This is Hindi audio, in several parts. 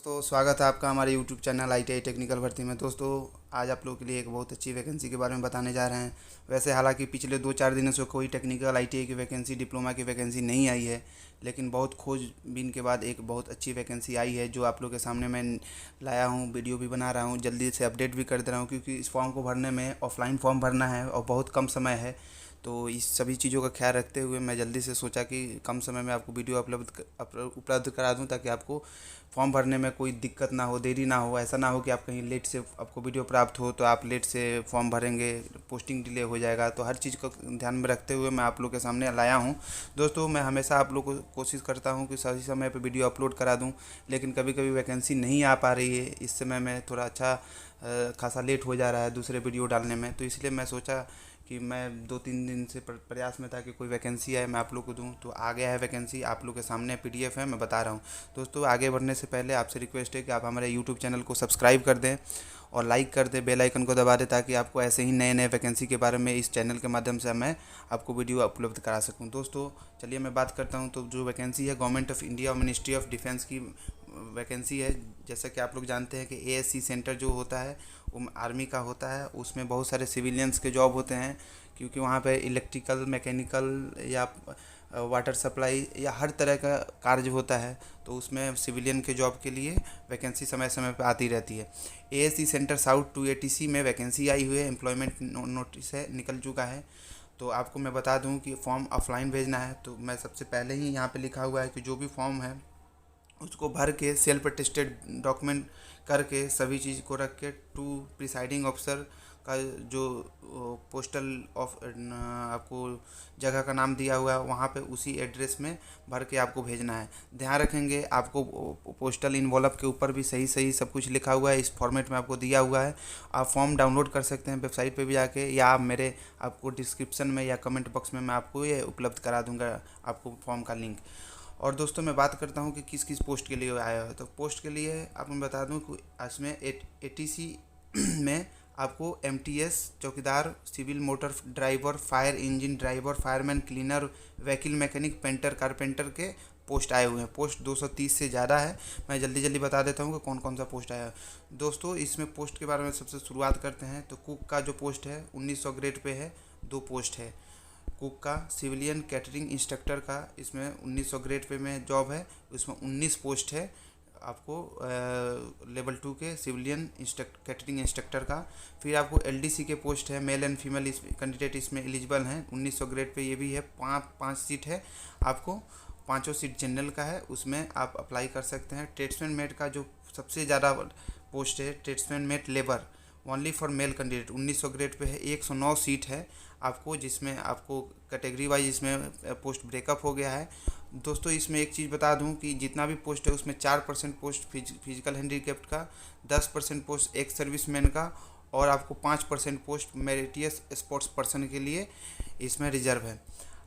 तो स्वागत है आपका हमारे यूट्यूब चैनल ITI टेक्निकल भर्ती में। दोस्तों, आज आप लोगों के लिए एक बहुत अच्छी वैकेंसी के बारे में बताने जा रहे हैं। वैसे हालांकि पिछले 2-4 दिनों से कोई टेक्निकल ITI की वैकेंसी, डिप्लोमा की वैकेंसी नहीं आई है, लेकिन बहुत खोजबीन के बाद एक बहुत अच्छी वैकेंसी आई है जो आप लोग के सामने मैं लाया हूँ। वीडियो भी बना रहा हूँ, जल्दी से अपडेट भी कर दे रहा हूँ, क्योंकि इस फॉर्म को भरने में ऑफलाइन फॉर्म भरना है और बहुत कम समय है। तो इस सभी चीज़ों का ख्याल रखते हुए मैं जल्दी से सोचा कि कम समय में आपको वीडियो उपलब्ध करा दूं, ताकि आपको फॉर्म भरने में कोई दिक्कत ना हो, देरी ना हो। ऐसा ना हो कि आप कहीं लेट से आपको वीडियो प्राप्त हो तो आप लेट से फॉर्म भरेंगे, पोस्टिंग डिले हो जाएगा। तो हर चीज़ को ध्यान में रखते हुए मैं आप लोग के सामने लाया हूँ। दोस्तों, मैं हमेशा आप लोग को कोशिश करता हूँ कि सही समय पर वीडियो अपलोड करा दूँ, लेकिन कभी कभी वैकेंसी नहीं आ पा रही है। इस समय में थोड़ा अच्छा खासा लेट हो जा रहा है दूसरे वीडियो डालने में। तो इसलिए मैं सोचा कि मैं 2-3 दिन से प्रयास में था कि कोई वैकेंसी आए मैं आप लोग को दूं। तो आ गया है वैकेंसी, आप लोग के सामने PDF है, मैं बता रहा हूं। दोस्तों, आगे बढ़ने से पहले आपसे रिक्वेस्ट है कि आप हमारे यूट्यूब चैनल को सब्सक्राइब कर दें और लाइक कर दें, बेल आइकन को दबा दें, ताकि आपको ऐसे ही नए नए वैकेंसी के बारे में इस चैनल के माध्यम से मैं आपको वीडियो उपलब्ध करा सकूँ। दोस्तों, चलिए मैं बात करता हूँ। तो जो वैकेंसी है, गवर्नमेंट ऑफ इंडिया और मिनिस्ट्री ऑफ डिफेंस की वैकेंसी है। जैसा कि आप लोग जानते हैं कि ASC सेंटर जो होता है वो आर्मी का होता है। उसमें बहुत सारे सिविलियंस के जॉब होते हैं, क्योंकि वहाँ पे इलेक्ट्रिकल, मैकेनिकल या वाटर सप्लाई या हर तरह का कार्य होता है। तो उसमें सिविलियन के जॉब के लिए वैकेंसी समय समय पर आती रहती है। ASC सेंटर साउथ 280C में वैकेंसी आई हुई है। एम्प्लॉयमेंट नोटिस है, निकल चुका है। तो आपको मैं बता दूं कि फॉर्म ऑफलाइन भेजना है। तो मैं सबसे पहले ही यहाँ पे लिखा हुआ है कि जो भी फॉर्म है उसको भर के सेल्फ अटेस्टेड डॉक्यूमेंट करके सभी चीज़ को रख के टू प्रिसाइडिंग ऑफिसर का जो पोस्टल ऑफ आपको जगह का नाम दिया हुआ है वहाँ पे उसी एड्रेस में भर के आपको भेजना है। ध्यान रखेंगे, आपको पोस्टल इन्वॉल्व के ऊपर भी सही सही सब कुछ लिखा हुआ है, इस फॉर्मेट में आपको दिया हुआ है। आप फॉर्म डाउनलोड कर सकते हैं वेबसाइट पे भी जाके, या आप मेरे आपको डिस्क्रिप्शन में या कमेंट बॉक्स में मैं आपको ये उपलब्ध करा दूंगा, आपको फॉर्म का लिंक। और दोस्तों, मैं बात करता हूँ कि किस किस पोस्ट के लिए आया है। तो पोस्ट के लिए आपको मैं बता दूँ कि इसमें ATC में आपको MTS चौकीदार, civil motor driver, fire engine driver, fireman, cleaner, vehicle mechanic, painter, carpenter के पोस्ट आए हुए हैं। पोस्ट 230 से ज़्यादा है। मैं जल्दी जल्दी बता देता हूँ कि कौन कौन सा पोस्ट आया है। दोस्तों, इसमें पोस्ट के बारे में सबसे शुरुआत करते हैं। तो कुक का जो पोस्ट है 1900 ग्रेड पे है, 2 पोस्ट है कुक का। सिविलियन कैटरिंग इंस्ट्रक्टर का इसमें 1900 ग्रेड पे में जॉब है, उसमें 19 पोस्ट है आपको लेवल 2 के सिविलियन कैटरिंग इंस्ट्रक्टर का। फिर आपको LDC के पोस्ट है, मेल एंड फीमेल कैंडिडेट इसमें एलिजिबल हैं। 1900 ग्रेड पे ये भी है, 5 सीट है आपको। पाँचों सीट जनरल का है, उसमें आप अप्लाई कर सकते हैं। ट्रेड्समैन मेट का जो सबसे ज़्यादा पोस्ट है, tradesman met labour, only for male candidate, 1900 grade pay है, 109 सीट है आपको, जिसमें आपको कैटेगरी वाइज इसमें पोस्ट ब्रेकअप हो गया है। दोस्तों, इसमें एक चीज़ बता दूं कि जितना भी पोस्ट है उसमें 4% पोस्ट फिजिकल हैंडीकैप्ड का, 10% पोस्ट एक्स सर्विसमैन का, और आपको 5% पोस्ट मेरिटियस स्पोर्ट्स पर्सन के लिए इसमें रिजर्व है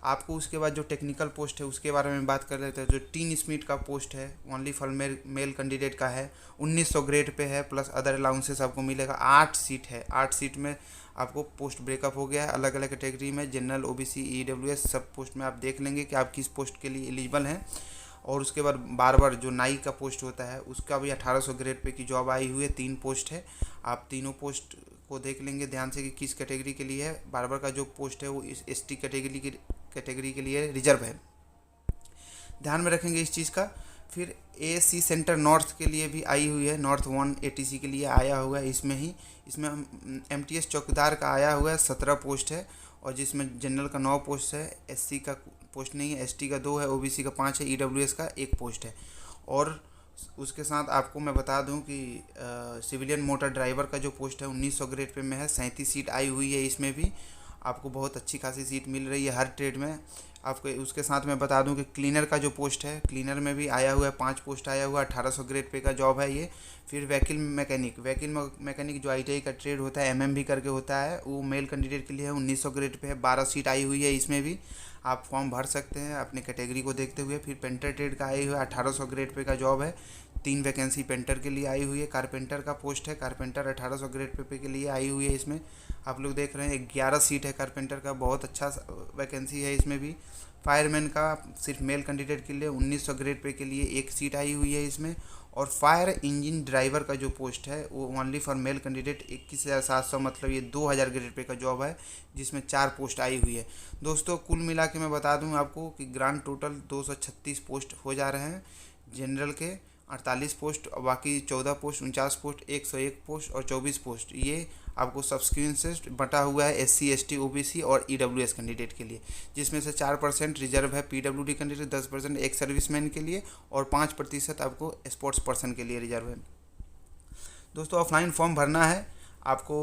आपको। उसके बाद जो टेक्निकल पोस्ट है उसके बारे में बात कर लेते हैं। जो टीन स्मिथ का पोस्ट है, ओनली फॉर मेल कैंडिडेट का है, 1900 ग्रेड पे है, प्लस अदर अलाउंसेस आपको मिलेगा। 8 सीट है, 8 सीट में आपको पोस्ट ब्रेकअप हो गया है अलग अलग कैटेगरी में, जनरल, OBC, EWS सब पोस्ट में। आप देख लेंगे कि आप किस पोस्ट के लिए एलिजिबल हैं। और उसके बाद बार जो नाई का पोस्ट होता है उसका भी 1800 ग्रेड पे की जॉब आई हुई है, 3 पोस्ट है। आप तीनों पोस्ट को देख लेंगे ध्यान से कि किस कैटेगरी के लिए है। बार का जो पोस्ट है वो इस ST कैटेगरी के लिए रिजर्व है, ध्यान में रखेंगे इस चीज़ का। फिर ASC सेंटर नॉर्थ के लिए भी आई हुई है, नॉर्थ 1 ATC के लिए आया हुआ है। इसमें MTS चौकीदार का आया हुआ है, 17 पोस्ट है, और जिसमें जनरल का 9 पोस्ट है, SC का पोस्ट नहीं है, ST का 2 है, OBC का 5 है, EWS का 1 पोस्ट है। और उसके साथ आपको मैं बता दूं कि सिविलियन मोटर ड्राइवर का जो पोस्ट है 1900 ग्रेड पे में है, 37 सीट आई हुई है। इसमें भी आपको बहुत अच्छी खासी सीट मिल रही है हर ट्रेड में आपको। उसके साथ मैं बता दूं कि क्लीनर का जो पोस्ट है, क्लीनर में भी आया हुआ है, 5 पोस्ट आया हुआ है, 1800 ग्रेड पे का जॉब है ये। फिर व्हीकल मैकेनिक जो ITI का ट्रेड होता है, MMB करके होता है, वो मेल कैंडिडेट के लिए है, 1900 ग्रेड पे है, 12 सीट आई हुई है। इसमें भी आप फॉर्म भर सकते हैं अपने कैटेगरी को देखते हुए। फिर पेंटर ट्रेड का आई हुआ है, 1800 ग्रेड पे का जॉब है, 3 वैकेंसी पेंटर के लिए आई हुई है। कारपेंटर का पोस्ट है, कारपेंटर 1800 ग्रेड पे के लिए आई हुई है। इसमें आप लोग देख रहे हैं 11 सीट है कारपेंटर का, बहुत अच्छा वैकेंसी है इसमें भी। फायरमैन का सिर्फ मेल कैंडिडेट के लिए 1900 ग्रेड पे के लिए 1 सीट आई हुई है इसमें। और फायर इंजन ड्राइवर का जो पोस्ट है वो ओनली फॉर मेल कैंडिडेट 21,700, मतलब ये 2,000 ग्रेड पे का जॉब है, जिसमें 4 पोस्ट आई हुई है। दोस्तों कुल मिला के मैं बता दूं आपको कि ग्रांड टोटल 236 पोस्ट हो जा रहे हैं। जनरल के 48 पोस्ट, बाकी 14 पोस्ट, 49 पोस्ट, 101 पोस्ट और 24 पोस्ट ये आपको सब स्क्रीन से बटा हुआ है SC ST OBC और EWS कैंडिडेट के लिए, जिसमें से 4% रिजर्व है PWD कैंडिडेट, 10% एक सर्विसमैन के लिए और 5% आपको स्पोर्ट्स पर्सन के लिए रिजर्व है। दोस्तों ऑफलाइन फॉर्म भरना है आपको।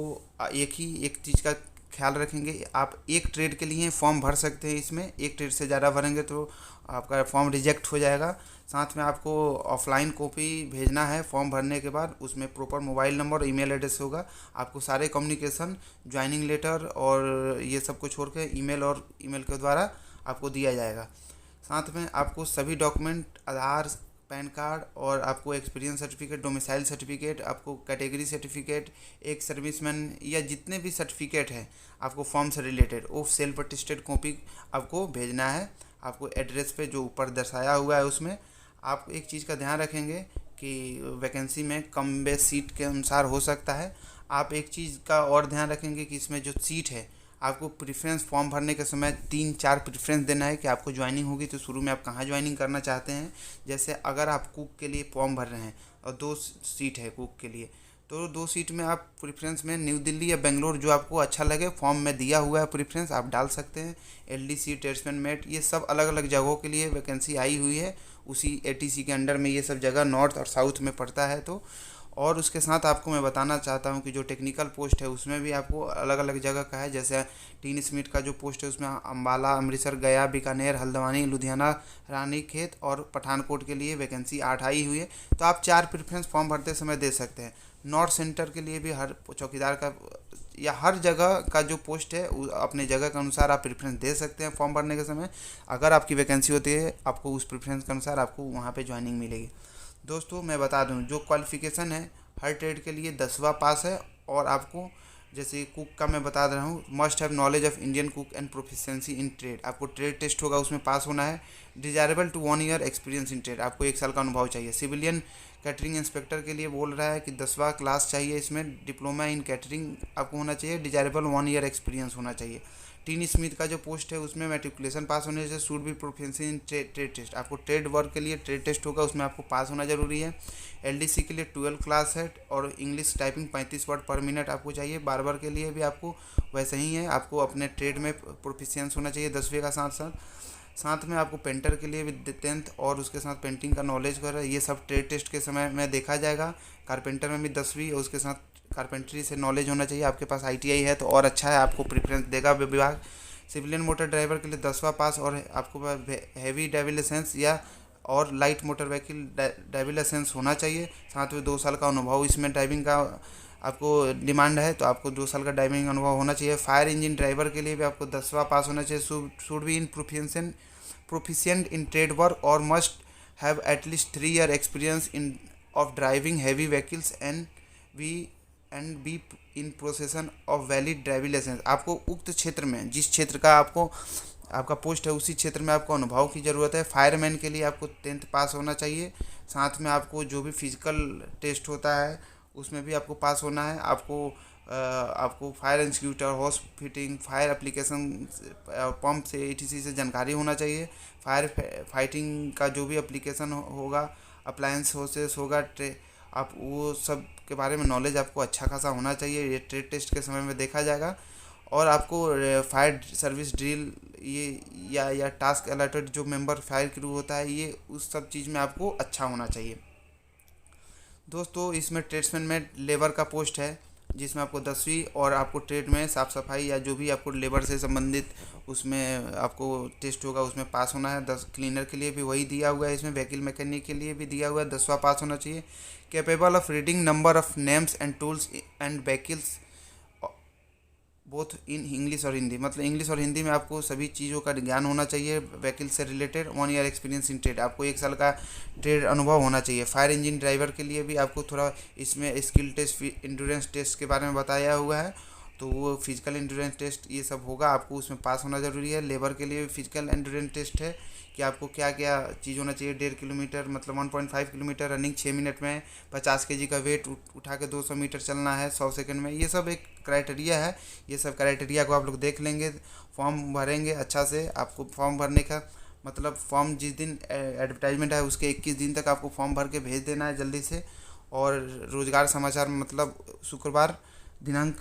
एक चीज़ का ख्याल रखेंगे, आप एक ट्रेड के लिए फॉर्म भर सकते हैं। इसमें एक ट्रेड से ज़्यादा भरेंगे तो आपका फॉर्म रिजेक्ट हो जाएगा। साथ में आपको ऑफलाइन कॉपी भेजना है फॉर्म भरने के बाद, उसमें प्रॉपर मोबाइल नंबर और ईमेल एड्रेस होगा। आपको सारे कम्युनिकेशन, ज्वाइनिंग लेटर और ये सब को छोड़ के ईमेल के द्वारा आपको दिया जाएगा। साथ में आपको सभी डॉक्यूमेंट, आधार, पैन कार्ड और आपको एक्सपीरियंस सर्टिफिकेट, डोमिसाइल सर्टिफिकेट, आपको कैटेगरी सर्टिफिकेट, एक सर्विसमैन या जितने भी सर्टिफिकेट हैं आपको फॉर्म से रिलेटेड वो सेल्फ अटेस्टेड कॉपी आपको भेजना है। आपको एड्रेस पे जो ऊपर दर्शाया हुआ है उसमें आप एक चीज़ का ध्यान रखेंगे कि वैकेंसी में कम बेस सीट के अनुसार हो सकता है। आप एक चीज़ का और ध्यान रखेंगे कि इसमें जो सीट है आपको प्रेफरेंस फॉर्म भरने के समय 3-4 प्रेफरेंस देना है कि आपको ज्वाइनिंग होगी तो शुरू में आप कहाँ ज्वाइनिंग करना चाहते हैं। जैसे अगर आप कुक के लिए फॉर्म भर रहे हैं और 2 सीट है कुक के लिए, तो 2 सीट में आप प्रेफरेंस में न्यू दिल्ली या बेंगलोर जो आपको अच्छा लगे, फॉर्म में दिया हुआ है प्रेफरेंस, आप डाल सकते हैं। LDC, ट्रेड्समैन मेट, ये सब अलग अलग जगहों के लिए वैकेंसी आई हुई है। उसी ATC के अंडर में ये सब जगह नॉर्थ और साउथ में पड़ता है। तो और उसके साथ आपको मैं बताना चाहता हूं कि जो टेक्निकल पोस्ट है उसमें भी आपको अलग अलग जगह का है। जैसे टीन स्मिथ का जो पोस्ट है उसमें अम्बाला, अमृतसर, गया, बीकानेर, हल्द्वानी, लुधियाना, रानीखेत और पठानकोट के लिए वैकेंसी 8 आई हुई है। तो आप 4 प्रेफरेंस फॉर्म भरते समय दे सकते हैं। नॉर्थ सेंटर के लिए भी हर चौकीदार का या हर जगह का जो पोस्ट है अपने जगह के अनुसार आप प्रेफरेंस दे सकते हैं फॉर्म भरने के समय। अगर आपकी वैकेंसी होती है आपको उस प्रेफरेंस के अनुसार आपको वहाँ पे ज्वाइनिंग मिलेगी। दोस्तों मैं बता दूं जो क्वालिफ़िकेशन है हर ट्रेड के लिए 10वां पास है। और आपको जैसे कुक का मैं बता रहा हूँ, must have knowledge of Indian cook and proficiency in trade, आपको ट्रेड टेस्ट होगा उसमें पास होना है। Desirable to 1 year experience in trade, आपको 1 साल का अनुभव चाहिए। सिविलियन कैटरिंग इंस्पेक्टर के लिए बोल रहा है कि 10वां क्लास चाहिए, इसमें डिप्लोमा इन कैटरिंग आपको होना चाहिए। डिजायरेबल 1 ईयर एक्सपीरियंस होना चाहिए। टीन स्मिथ का जो पोस्ट है उसमें मैट्रिकुलेशन पास होने से should be proficiency in trade test, आपको ट्रेड वर्क के लिए ट्रेड टेस्ट होगा उसमें आपको पास होना जरूरी है। LDC के लिए 12 क्लास है और इंग्लिश टाइपिंग 35 वर्ड पर मिनट आपको चाहिए। बार्बर के लिए भी आपको वैसे ही है, आपको अपने ट्रेड में प्रोफिशिएंस होना चाहिए 10वीं का साथ में आपको पेंटर के लिए भी 10th और उसके साथ पेंटिंग का नॉलेज कर ये सब ट्रेड टेस्ट के समय में देखा जाएगा। कारपेंटर में भी 10वीं और उसके साथ कारपेंट्री से नॉलेज होना चाहिए। आपके पास ITI है तो और अच्छा है, आपको प्रेफरेंस देगा विभाग। सिविलियन मोटर ड्राइवर के लिए 10वां पास और आपको हैवी ड्राइविंग लाइसेंस या और light motor vehicle driving licence होना चाहिए। साथ में 2 साल का अनुभव इसमें ड्राइविंग का आपको डिमांड है, तो आपको 2 साल का ड्राइविंग अनुभव होना चाहिए। फायर इंजन ड्राइवर के लिए भी आपको 10वां पास होना चाहिए। Should be in proficient in trade work और must have at least 3 year experience in of driving heavy vehicles and be in possession of valid driving licence. आपको उक्त क्षेत्र में जिस क्षेत्र का आपका पोस्ट है उसी क्षेत्र में आपको अनुभव की ज़रूरत है। फायरमैन के लिए आपको 10th पास होना चाहिए। साथ में आपको जो भी फिजिकल टेस्ट होता है उसमें भी आपको पास होना है। आपको fire extinguisher, house fitting, fire application, pump से ETC से जानकारी होना चाहिए। फायर फाइटिंग का जो भी एप्लीकेशन होगा, अप्लायंस होसेस होगा, आप वो सब के बारे में नॉलेज आपको अच्छा खासा होना चाहिए। ये ट्रेड टेस्ट के समय में देखा जाएगा। और आपको फायर सर्विस ड्रिल या टास्क अलर्टेड जो मेंबर फायर क्रू होता है ये उस सब चीज़ में आपको अच्छा होना चाहिए। दोस्तों इसमें ट्रेड्समैन में लेबर का पोस्ट है जिसमें आपको 10वीं और आपको ट्रेड में साफ़ सफाई या जो भी आपको लेबर से संबंधित उसमें आपको टेस्ट होगा उसमें पास होना है। 10 क्लीनर के लिए भी वही दिया हुआ है। इसमें व्हीकल मैकेनिक के लिए भी दिया हुआ है 10वां पास होना चाहिए। Capable of reading number of names and tools and vehicles both in English और हिंदी, मतलब इंग्लिश और हिंदी में आपको सभी चीज़ों का ज्ञान होना चाहिए। व्हीकल से related 1 year experience in trade, आपको 1 साल का ट्रेड अनुभव होना चाहिए। फायर इंजन ड्राइवर के लिए भी आपको थोड़ा इसमें स्किल टेस्ट, इंड्योरेंस टेस्ट के बारे में बताया हुआ है, तो वो फिजिकल इंड्योरेंस टेस्ट ये सब होगा, आपको उसमें पास होना ज़रूरी है। लेबर के लिए फिजिकल इंड्योरेंस टेस्ट है कि आपको क्या क्या चीज़ होना चाहिए। 1.5 किलोमीटर मतलब 1.5 किलोमीटर रनिंग 6 मिनट में, 50 केजी का वेट उठा के 200 मीटर चलना है 100 सेकंड में। ये सब एक क्राइटेरिया है। ये सब क्राइटेरिया को आप लोग देख लेंगे, फॉर्म भरेंगे अच्छा से। आपको फॉर्म भरने का मतलब फॉर्म जिस दिन एडवर्टाइजमेंट है उसके 21 दिन तक आपको फॉर्म भर के भेज देना है जल्दी से। और रोजगार समाचार मतलब शुक्रवार दिनांक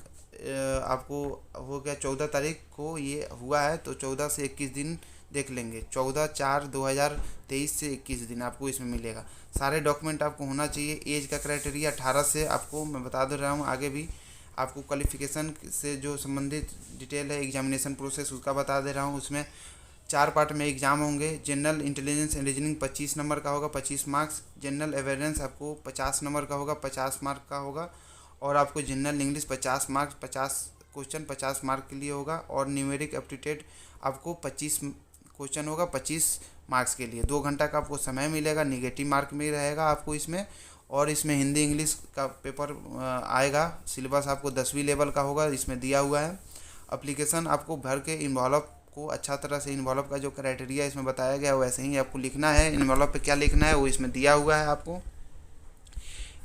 आपको हो गया 14 तारीख को ये हुआ है, तो 14 से 21 दिन देख लेंगे। 14/4/2023 से 21 दिन आपको इसमें मिलेगा। सारे डॉक्यूमेंट आपको होना चाहिए। एज का क्राइटेरिया 18 से आपको मैं बता दे रहा हूँ। आगे भी आपको क्वालिफिकेशन से जो संबंधित डिटेल है, एग्जामिनेशन प्रोसेस उसका बता दे रहा हूँ। उसमें 4 पार्ट में एग्ज़ाम होंगे। General intelligence and reasoning 25 number का होगा, 25 मार्क्स। जनरल अवेयरनेस आपको 50 नंबर का होगा, 50 मार्क का होगा। और आपको general English 50 marks, 50 question 50 mark के लिए होगा। और न्यूमेरिक एप्टीट्यूड आपको 25 क्वेश्चन होगा, 25 मार्क्स के लिए। 2 घंटा का आपको समय मिलेगा, निगेटिव मार्क में रहेगा आपको इसमें। और इसमें हिंदी इंग्लिश का पेपर आएगा। सिलेबस आपको 10वीं लेवल का होगा, इसमें दिया हुआ है। एप्लीकेशन आपको भर के इन्वॉल्व को अच्छा तरह से, इन्वॉल्व का जो क्राइटेरिया इसमें बताया गया है वैसे ही आपको लिखना है। इन्वॉल्व पे क्या लिखना है वो इसमें दिया हुआ है आपको।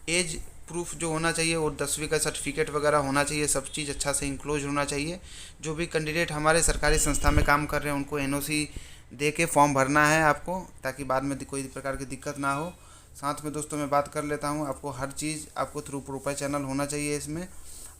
एज प्रूफ जो होना चाहिए वो 10वीं का सर्टिफिकेट वगैरह होना चाहिए। सब चीज़ अच्छा से इंक्लोज होना चाहिए। जो भी कैंडिडेट हमारे सरकारी संस्था में काम कर रहे हैं उनको एनओसी दे के फॉर्म भरना है आपको, ताकि बाद में कोई प्रकार की दिक्कत ना हो। साथ में दोस्तों मैं बात कर लेता हूँ, आपको हर चीज़ आपको थ्रू प्रॉपर चैनल होना चाहिए इसमें।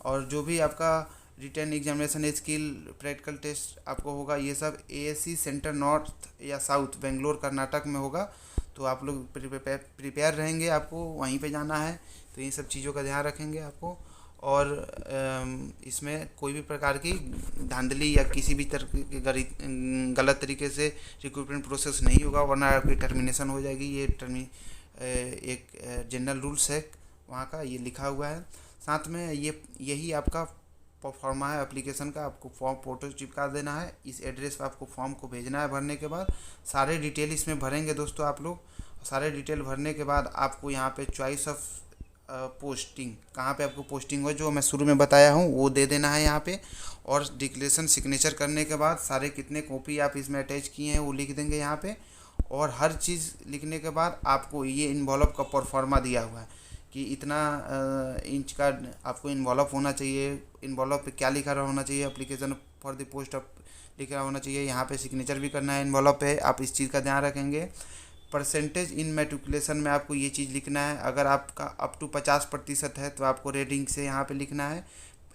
और जो भी आपका return examination, skill, practical test आपको होगा, ये सब एएससी सेंटर नॉर्थ या साउथ बेंगलोर कर्नाटक में होगा। तो आप लोग प्रिपेयर रहेंगे, आपको वहीं पे जाना है। तो इन सब चीज़ों का ध्यान रखेंगे आपको। और इसमें कोई भी प्रकार की धांधली या किसी भी तरह की गलत तरीके से रिक्रूटमेंट प्रोसेस नहीं होगा, वरना आपकी टर्मिनेशन हो जाएगी। ये एक जनरल रूल्स है वहाँ का, ये लिखा हुआ है। साथ में यही आपका फॉर्मा है एप्लीकेशन का। आपको फॉर्म फोटो चिपका देना है, इस एड्रेस पर आपको फॉर्म को भेजना है। भरने के बाद सारे डिटेल इसमें भरेंगे दोस्तों आप लोग। सारे डिटेल भरने के बाद आपको यहाँ पे चॉइस ऑफ पोस्टिंग, कहाँ पे आपको पोस्टिंग हो जो मैं शुरू में बताया हूँ वो दे देना है यहाँ पे। और डिक्लेरेशन सिग्नेचर करने के बाद सारे कितने कॉपी आप इसमें अटैच किए हैं वो लिख देंगे यहाँ पे। और हर चीज़ लिखने के बाद आपको ये इन्वॉल्व का परफॉर्मा दिया हुआ है कि इतना इंच का आपको इन्वॉल्व होना चाहिए। इन्वॉल्व पे क्या लिखा रहा होना चाहिए, application for the post of लिखा होना चाहिए। यहाँ पे सिग्नेचर भी करना है इन्वॉल्व पे, आप इस चीज़ का ध्यान रखेंगे। परसेंटेज इन मैट्रिकुलेशन में आपको ये चीज़ लिखना है। अगर आपका अप टू 50% है तो आपको रेड इंक से यहाँ पे लिखना है।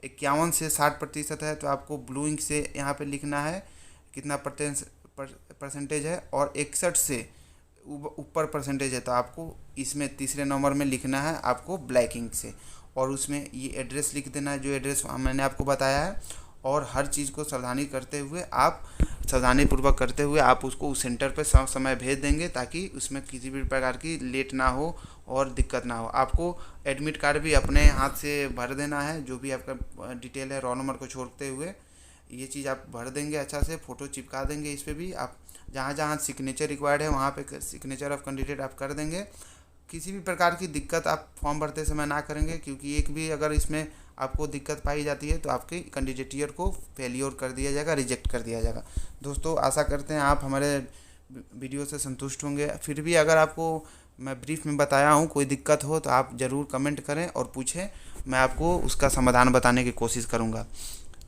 51 से 60% है तो आपको ब्लू इंक से यहाँ पे लिखना है कितना परसेंटेज है। और 61 से ऊपर परसेंटेज है तो आपको इसमें तीसरे नंबर में लिखना है आपको ब्लैक इंक से। और उसमें ये एड्रेस लिख देना है जो एड्रेस मैंने आपको बताया है। और हर चीज़ को सावधानीपूर्वक करते हुए आप उसको उस सेंटर पर समय भेज देंगे, ताकि उसमें किसी भी प्रकार की लेट ना हो और दिक्कत ना हो। आपको एडमिट कार्ड भी अपने हाथ से भर देना है, जो भी आपका डिटेल है रोल नंबर को छोड़ते हुए ये चीज़ आप भर देंगे अच्छा से। फ़ोटो चिपका देंगे इस पर भी। आप जहाँ जहाँ सिग्नेचर रिक्वायर्ड है वहाँ पे सिग्नेचर ऑफ कैंडिडेट आप कर देंगे। किसी भी प्रकार की दिक्कत आप फॉर्म भरते समय ना करेंगे, क्योंकि एक भी अगर इसमें आपको दिक्कत पाई जाती है तो आपके कैंडिडेटियर को फेलियर कर दिया जाएगा, रिजेक्ट कर दिया जाएगा। दोस्तों आशा करते हैं आप हमारे वीडियो से संतुष्ट होंगे। फिर भी अगर आपको मैं ब्रीफ में बताया हूँ कोई दिक्कत हो तो आप ज़रूर कमेंट करें और पूछें, मैं आपको उसका समाधान बताने की कोशिश करूँगा।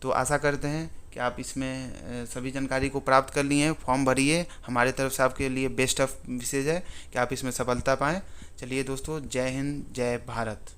तो आशा करते हैं कि आप इसमें सभी जानकारी को प्राप्त कर लिए हैं। फॉर्म भरिए, हमारे तरफ से आपके लिए बेस्ट ऑफ विशेष है कि आप इसमें सफलता पाएँ। चलिए दोस्तों, जय हिंद, जय भारत।